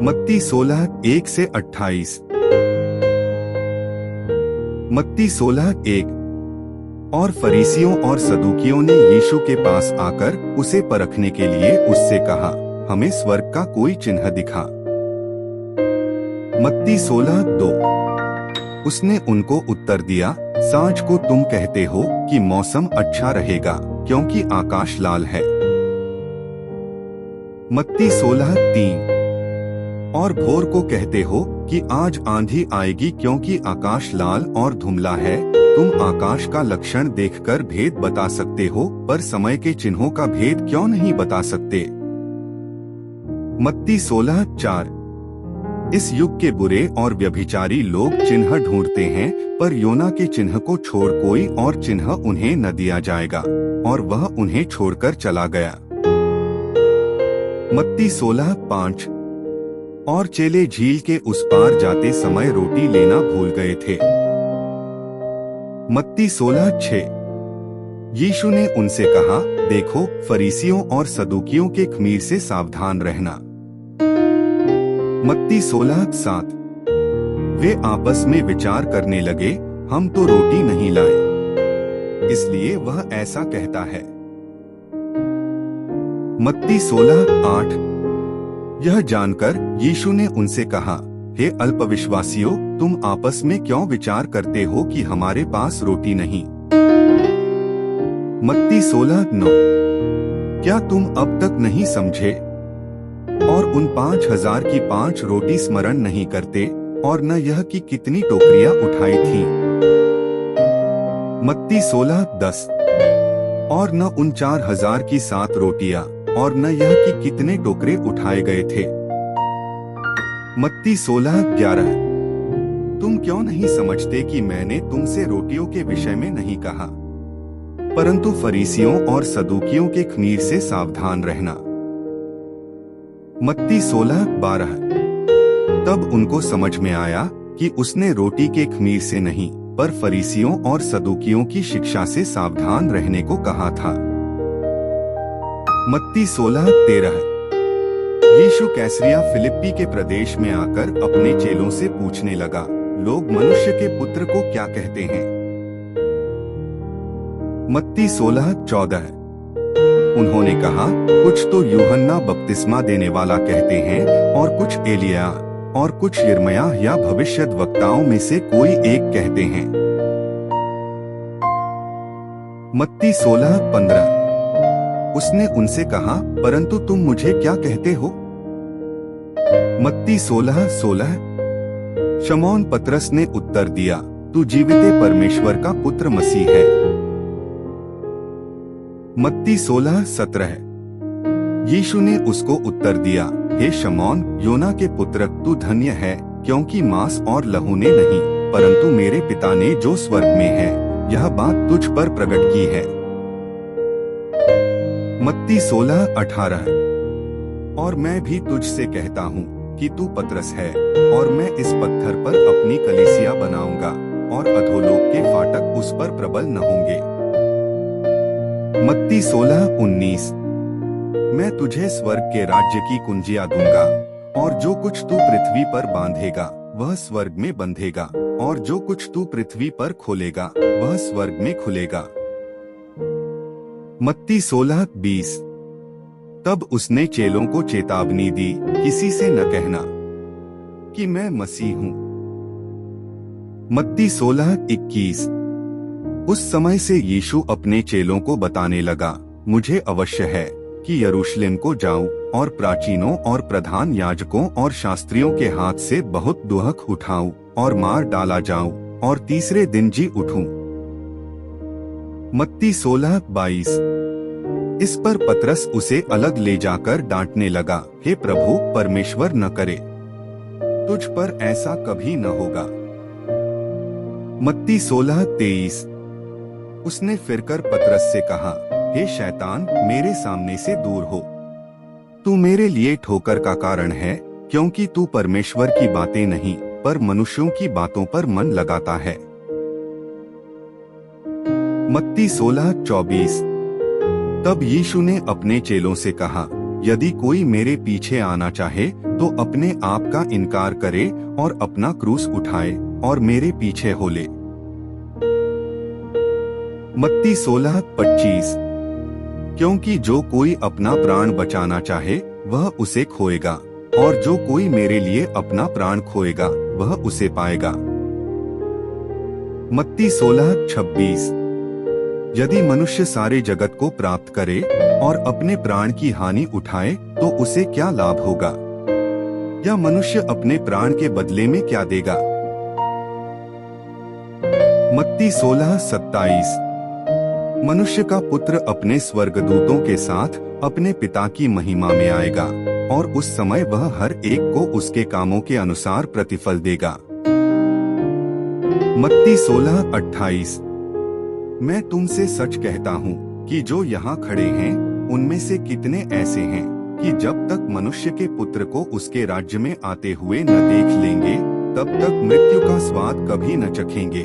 मत्ती 16:1-28। मत्ती 16:1। और फरीसियों और सदूकियों ने यीशु के पास आकर उसे परखने के लिए उससे कहा, हमें स्वर्ग का कोई चिन्ह दिखा। मत्ती 16:2। उसने उनको उत्तर दिया, सांझ को तुम कहते हो कि मौसम अच्छा रहेगा, क्योंकि आकाश लाल है। मत्ती 16:3। और भोर को कहते हो कि आज आंधी आएगी, क्योंकि आकाश लाल और धुंधला है। तुम आकाश का लक्षण देखकर भेद बता सकते हो, पर समय के चिन्हों का भेद क्यों नहीं बता सकते। मत्ती 16:4। इस युग के बुरे और व्यभिचारी लोग चिन्ह ढूंढते हैं, पर योना के चिन्ह को छोड़ कोई और चिन्ह उन्हें न दिया जाएगा। और वह उन्हें छोड़कर चला गया। मत्ती 16:5। और चेले झील के उस पार जाते समय रोटी लेना भूल गए थे। मत्ती 16:6। यीशु ने उनसे कहा, देखो, फरीसियों और सदूकियों के खमीर से सावधान रहना। मत्ती 16:7। वे आपस में विचार करने लगे, हम तो रोटी नहीं लाए, इसलिए वह ऐसा कहता है। मत्ती 16:8। यह जानकर यीशु ने उनसे कहा, हे अल्पविश्वासियों, तुम आपस में क्यों विचार करते हो कि हमारे पास रोटी नहीं। मत्ती 16:9। क्या तुम अब तक नहीं समझे? और उन 5,000 की 5 रोटी स्मरण नहीं करते, और न यह कि कितनी टोकरियां उठाई थीं। मत्ती 16:10। और न उन 4,000 की 7 रोटियां, और न यह कि कितने टोकरे उठाए गए थे। मत्ती 16:11। तुम क्यों नहीं समझते कि मैंने तुमसे रोटियों के विषय में नहीं कहा, परंतु फरीसियों और सदूकियों के खमीर से सावधान रहना। मत्ती 16:12। तब उनको समझ में आया कि उसने रोटी के खमीर से नहीं, पर फरीसियों और सदूकियों की शिक्षा से सावधान रहने को कहा था। मत्ती 16:13। यीशु कैसरिया फिलिप्पी के प्रदेश में आकर अपने चेलों से पूछने लगा, लोग मनुष्य के पुत्र को क्या कहते हैं। मत्ती 16:14। उन्होंने कहा, कुछ तो यूहन्ना बपतिस्मा देने वाला कहते हैं, और कुछ एलिया, और कुछ यिर्मयाह या भविष्यद्वक्ताओं में से कोई एक कहते हैं। मत्ती 16:15। उसने उनसे कहा, परंतु तुम मुझे क्या कहते हो। मत्ती 16:16। शमौन पतरस ने उत्तर दिया, तू जीविते परमेश्वर का पुत्र मसीह है। मत्ती 16:17। यीशु ने उसको उत्तर दिया, हे शमौन, योना के पुत्र, तू धन्य है, क्योंकि मांस और लहू ने नहीं, परंतु मेरे पिता ने जो स्वर्ग में है, यह बात तुझ पर प्रकट की है। मत्ती 16:18। और मैं भी तुझसे कहता हूँ कि तू पतरस है, और मैं इस पत्थर पर अपनी कलीसिया बनाऊंगा, और अधोलोक के फाटक उस पर प्रबल न होंगे। मत्ती 16:19। मैं तुझे स्वर्ग के राज्य की कुंजियां दूंगा, और जो कुछ तू पृथ्वी पर बांधेगा वह स्वर्ग में बंधेगा, और जो कुछ तू पृथ्वी पर खोलेगा वह स्वर्ग में खुलेगा। मत्ती 16:20। तब उसने चेलों को चेतावनी दी, किसी से न कहना कि मैं मसीह हूँ। मत्ती 16:21। उस समय से यीशु अपने चेलों को बताने लगा, मुझे अवश्य है कि यरूशलेम को जाऊं, और प्राचीनों और प्रधान याजकों और शास्त्रियों के हाथ से बहुत दुहक उठाऊं, और मार डाला जाऊं, और तीसरे दिन जी उठूं। मत्ती 16:22। इस पर पतरस उसे अलग ले जाकर डांटने लगा, हे प्रभु, परमेश्वर न करे, तुझ पर ऐसा कभी न होगा। मत्ती 16:23। उसने फिरकर पतरस से कहा, हे शैतान, मेरे सामने से दूर हो, तू मेरे लिए ठोकर का कारण है, क्योंकि तू परमेश्वर की बातें नहीं, पर मनुष्यों की बातों पर मन लगाता है। मत्ती 16:24। तब यीशु ने अपने चेलों से कहा, यदि कोई मेरे पीछे आना चाहे तो अपने आप का इनकार करे और अपना क्रूस उठाए और मेरे पीछे हो ले। मत्ती 16:25। क्योंकि जो कोई अपना प्राण बचाना चाहे वह उसे खोएगा, और जो कोई मेरे लिए अपना प्राण खोएगा वह उसे पाएगा। मत्ती 16:26। यदि मनुष्य सारे जगत को प्राप्त करे और अपने प्राण की हानि उठाए तो उसे क्या लाभ होगा? या मनुष्य अपने प्राण के बदले में क्या देगा? मत्ती 16:27। मनुष्य का पुत्र अपने स्वर्गदूतों के साथ अपने पिता की महिमा में आएगा, और उस समय वह हर एक को उसके कामों के अनुसार प्रतिफल देगा। मत्ती 16:28। मैं तुमसे सच कहता हूँ कि जो यहाँ खड़े हैं उनमें से कितने ऐसे हैं कि जब तक मनुष्य के पुत्र को उसके राज्य में आते हुए न देख लेंगे तब तक मृत्यु का स्वाद कभी न चखेंगे।